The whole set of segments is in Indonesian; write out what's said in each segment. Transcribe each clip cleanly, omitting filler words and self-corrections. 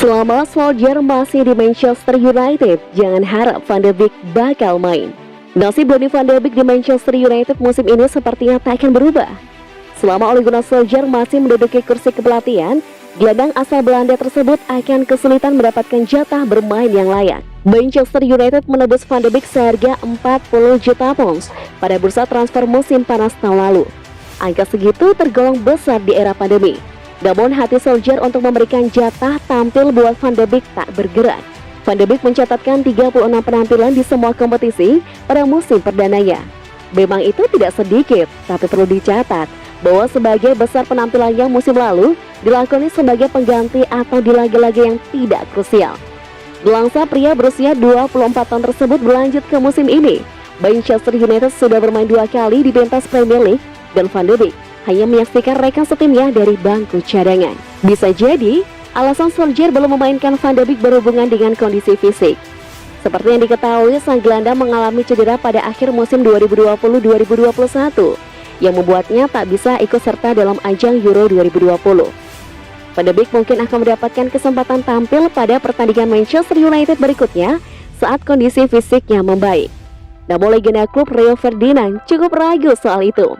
Selama Solskjaer masih di Manchester United, jangan harap Van de Beek bakal main. Nasib Donny van de Beek di Manchester United musim ini sepertinya tak akan berubah. Selama Ole Gunnar Solskjaer masih menduduki kursi kepelatihan, gelandang asal Belanda tersebut akan kesulitan mendapatkan jatah bermain yang layak. Manchester United menebus Van de Beek seharga 40 juta pounds pada bursa transfer musim panas tahun lalu. Angka segitu tergolong besar di era pandemi. Namun hati Solskjaer untuk memberikan jatah tampil buat Van de Beek tak bergerak. Van de Beek mencatatkan 36 penampilan di semua kompetisi pada musim perdananya. Memang itu tidak sedikit, tapi perlu dicatat bahwa sebagai besar penampilannya musim lalu dilakoni sebagai pengganti atau di laga-laga yang tidak krusial. Gelangsa pria berusia 24 tahun tersebut berlanjut ke musim ini. Manchester United sudah bermain 2 kali di pentas Premier League dan Van de Beek hanya menyaksikan rekan setimnya dari bangku cadangan. Bisa jadi alasan Solskjaer belum memainkan Van de Beek berhubungan dengan kondisi fisik. Seperti yang diketahui, sang gelandang mengalami cedera pada akhir musim 2020-2021 yang membuatnya tak bisa ikut serta dalam ajang Euro 2020. Van de Beek mungkin akan mendapatkan kesempatan tampil pada pertandingan Manchester United berikutnya saat kondisi fisiknya membaik. Namun legenda klub Rio Ferdinand cukup ragu soal itu.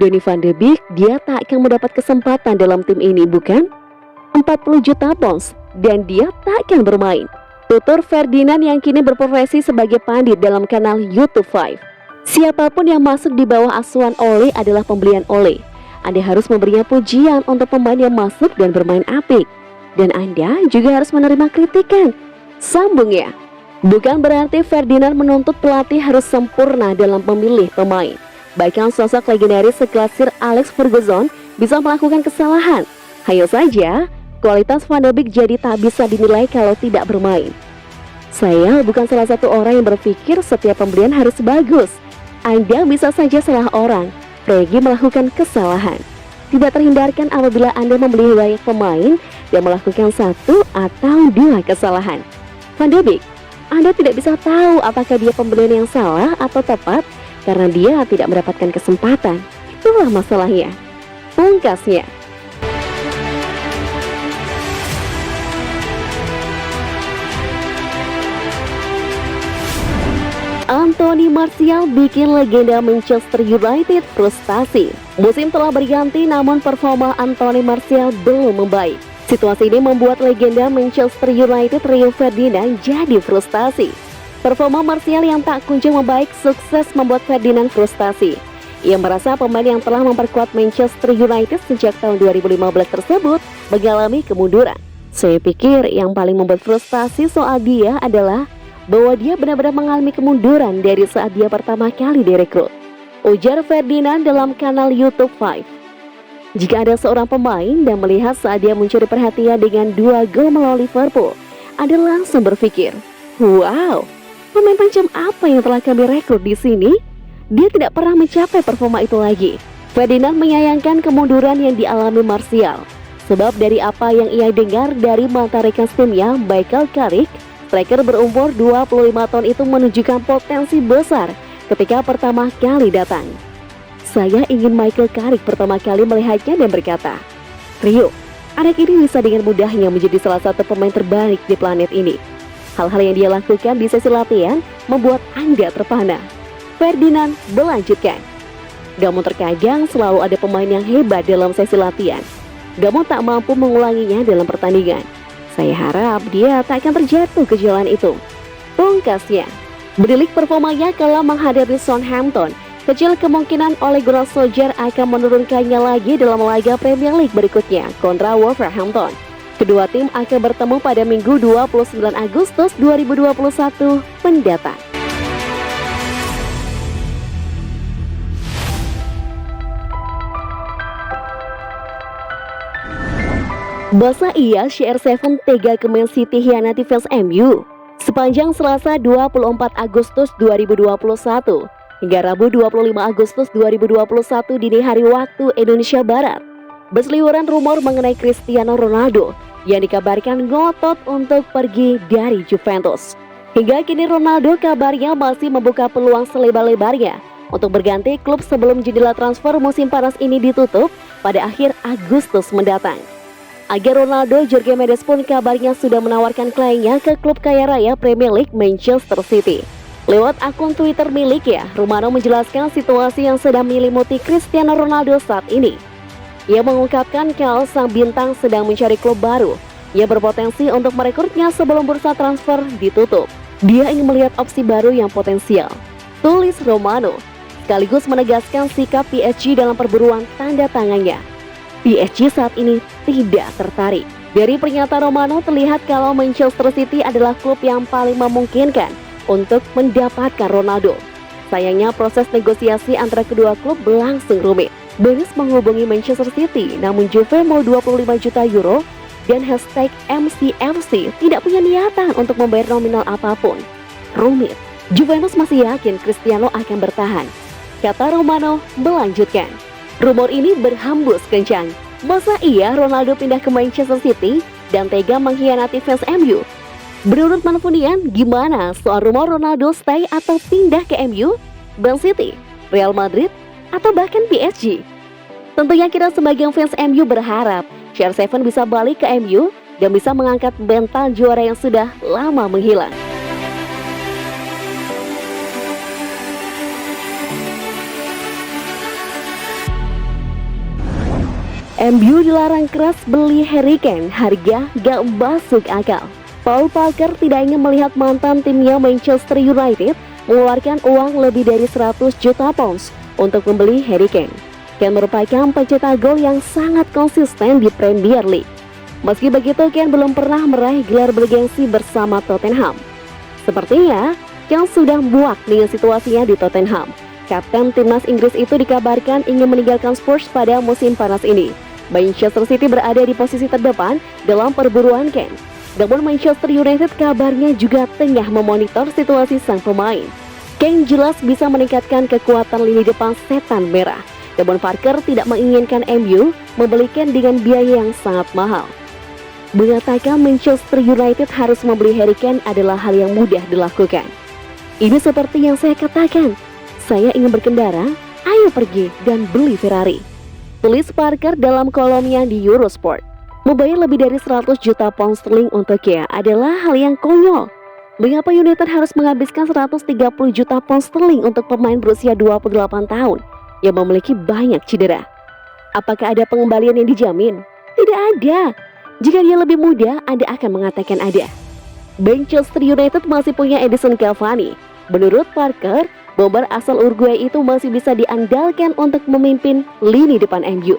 Donny van de Beek, dia tak akan mendapat kesempatan dalam tim ini, bukan? 40 juta pounds dan dia tak akan bermain. Tutur Ferdinand yang kini berprofesi sebagai pandit dalam kanal YouTube 5. Siapapun yang masuk di bawah asuhan Ole adalah pembelian Ole. Anda harus memberinya pujian untuk pemain yang masuk dan bermain apik. Dan Anda juga harus menerima kritikan. Sambungnya. Bukan berarti Ferdinand menuntut pelatih harus sempurna dalam memilih pemain. Bahkan sosok legendaris sekelas Sir Alex Ferguson bisa melakukan kesalahan. Hanya saja, kualitas Van de Beek jadi tak bisa dinilai kalau tidak bermain. Saya bukan salah satu orang yang berpikir setiap pembelian harus bagus. Anda bisa saja salah orang. Fergie melakukan kesalahan. Tidak terhindarkan apabila Anda membeli banyak pemain dan melakukan 1 atau 2 kesalahan. Van de Beek, Anda tidak bisa tahu apakah dia pembelian yang salah atau tepat karena dia tidak mendapatkan kesempatan. Itulah masalahnya. Pungkasnya. Anthony Martial bikin legenda Manchester United frustasi. Musim telah berganti namun performa Anthony Martial belum membaik. Situasi ini membuat legenda Manchester United Rio Ferdinand jadi frustasi. Performa Martial yang tak kunjung membaik sukses membuat Ferdinand frustasi. Ia merasa pemain yang telah memperkuat Manchester United sejak tahun 2015 tersebut mengalami kemunduran. Saya pikir yang paling membuat frustasi soal dia adalah bahwa dia benar-benar mengalami kemunduran dari saat dia pertama kali direkrut. Ujar Ferdinand dalam kanal YouTube 5. Jika ada seorang pemain dan melihat saat dia mencuri perhatian dengan 2 gol melawan Liverpool, Anda langsung berpikir, wow, pemain macam apa yang telah kami rekrut di sini? Dia tidak pernah mencapai performa itu lagi. Ferdinand menyayangkan kemunduran yang dialami Martial. Sebab dari apa yang ia dengar dari mantan rekan timnya, Michael Carrick, striker berumur 25 tahun itu menunjukkan potensi besar ketika pertama kali datang. Saya ingin Michael Carrick pertama kali melihatnya dan berkata, Rio, anak ini bisa dengan mudahnya menjadi salah satu pemain terbaik di planet ini. Hal-hal yang dia lakukan di sesi latihan membuat Anda terpana. Ferdinand melanjutkan. Namun terkadang selalu ada pemain yang hebat dalam sesi latihan, namun tak mampu mengulanginya dalam pertandingan. Saya harap dia tak akan terjatuh ke jalan itu. Pungkasnya. Berilik performanya kala menghadapi Southampton, kecil kemungkinan Ole Gunnar Solskjaer akan menurunkannya lagi dalam laga Premier League berikutnya kontra Wolverhampton. Kedua tim akan bertemu pada Minggu 29 Agustus 2021 mendatang. Masa iya CR7 tega ke Man City hianati fans MU? Sepanjang Selasa 24 Agustus 2021 hingga Rabu 25 Agustus 2021 dini hari waktu Indonesia Barat, berseliweran rumor mengenai Cristiano Ronaldo yang dikabarkan ngotot untuk pergi dari Juventus. Hingga kini Ronaldo kabarnya masih membuka peluang selebar-lebarnya untuk berganti klub sebelum jendela transfer musim panas ini ditutup pada akhir Agustus mendatang. Agar Ronaldo, Jorge Mendes pun kabarnya sudah menawarkan kliennya ke klub kaya raya Premier League Manchester City. Lewat akun Twitter miliknya, Romano menjelaskan situasi yang sedang menyelimuti Cristiano Ronaldo saat ini. Ia mengungkapkan kalau sang bintang sedang mencari klub baru yang berpotensi untuk merekrutnya sebelum bursa transfer ditutup. Dia ingin melihat opsi baru yang potensial, tulis Romano, sekaligus menegaskan sikap PSG dalam perburuan tanda tangannya. PSG saat ini tidak tertarik. Dari pernyataan Romano terlihat kalau Manchester City adalah klub yang paling memungkinkan untuk mendapatkan Ronaldo. Sayangnya proses negosiasi antara kedua klub berlangsung rumit. Benes menghubungi Manchester City, namun Juve mau 25 juta euro dan hashtag MCFC tidak punya niatan untuk membayar nominal apapun. Rumit. Juventus masih yakin Cristiano akan bertahan, kata Romano melanjutkan. Rumor ini berhembus kencang. Masa iya Ronaldo pindah ke Manchester City dan tega mengkhianati fans MU? Menurut Manfunian, gimana soal rumor Ronaldo stay atau pindah ke MU, Man City, Real Madrid, atau bahkan PSG? Tentunya kita sebagai fans MU berharap CR7 bisa balik ke MU dan bisa mengangkat mental juara yang sudah lama menghilang. MU dilarang keras beli Harry Kane, harga gak masuk akal. Paul Parker tidak ingin melihat mantan timnya Manchester United mengeluarkan uang lebih dari 100 juta pounds untuk membeli Harry Kane. Kane merupakan pencetak gol yang sangat konsisten di Premier League. Meski begitu, Kane belum pernah meraih gelar bergengsi bersama Tottenham. Sepertinya, Kane sudah muak dengan situasinya di Tottenham. Kapten timnas Inggris itu dikabarkan ingin meninggalkan Spurs pada musim panas ini. Manchester City berada di posisi terdepan dalam perburuan Kane. Namun Manchester United kabarnya juga tengah memonitor situasi sang pemain. Kane jelas bisa meningkatkan kekuatan lini depan setan merah. Namun Parker tidak menginginkan MU membeli Kane dengan biaya yang sangat mahal. Mengatakan Manchester United harus membeli Harry Kane adalah hal yang mudah dilakukan. Ini seperti yang saya katakan, saya ingin berkendara, ayo pergi dan beli Ferrari, tulis Parker dalam kolomnya di Eurosport. Membayar lebih dari 100 juta pound sterling untuk Kane adalah hal yang konyol. Mengapa United harus menghabiskan 130 juta pound sterling untuk pemain berusia 28 tahun yang memiliki banyak cedera? Apakah ada pengembalian yang dijamin? Tidak ada. Jika dia lebih muda, Anda akan mengatakan ada. Manchester United masih punya Edinson Cavani. Menurut Parker, bomber asal Uruguay itu masih bisa diandalkan untuk memimpin lini depan MU.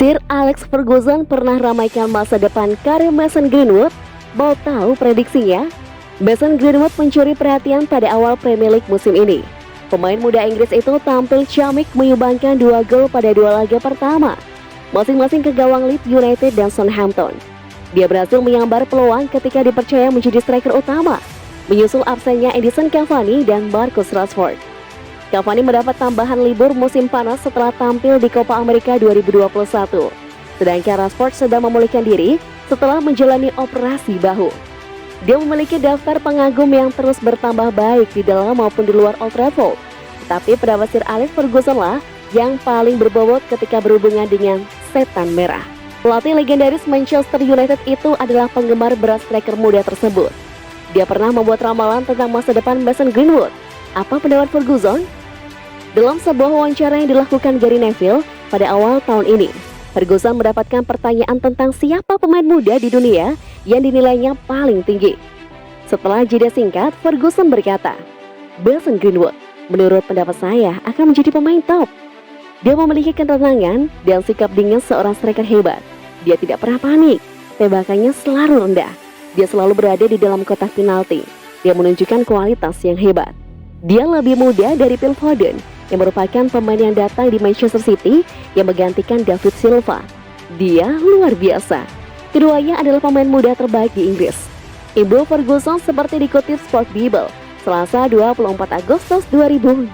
Sir Alex Ferguson pernah ramaikan masa depan karir Mason Greenwood. Mau tahu prediksinya? Mason Greenwood mencuri perhatian pada awal Premier League musim ini. Pemain muda Inggris itu tampil ciamik menyumbangkan 2 gol pada 2 laga pertama, masing-masing ke gawang Leeds United dan Southampton. Dia berhasil menyambar peluang ketika dipercaya menjadi striker utama, menyusul absennya Edinson Cavani dan Marcus Rashford. Cavani mendapat tambahan libur musim panas setelah tampil di Copa America 2021. Sedangkan Rashford sedang memulihkan diri setelah menjalani operasi bahu. Dia memiliki daftar pengagum yang terus bertambah baik di dalam maupun di luar Old Trafford. Tetapi pendapat Sir Alex Ferguson lah yang paling berbobot ketika berhubungan dengan setan merah. Pelatih legendaris Manchester United itu adalah penggemar berat striker muda tersebut. Dia pernah membuat ramalan tentang masa depan Mason Greenwood. Apa pendapat Ferguson? Dalam sebuah wawancara yang dilakukan Gary Neville pada awal tahun ini, Ferguson mendapatkan pertanyaan tentang siapa pemain muda di dunia yang dinilainya paling tinggi. Setelah jeda singkat, Ferguson berkata, Mason Greenwood, menurut pendapat saya, akan menjadi pemain top. Dia memiliki ketenangan dan sikap dingin seorang striker hebat. Dia tidak pernah panik, tembakannya selalu rendah. Dia selalu berada di dalam kotak penalti. Dia menunjukkan kualitas yang hebat. Dia lebih muda dari Phil Foden, yang merupakan pemain yang datang di Manchester City yang menggantikan David Silva. Dia luar biasa. Keduanya adalah pemain muda terbaik di Inggris. Ibu Ferguson seperti dikutip Sport Bible, Selasa 24 Agustus 2021.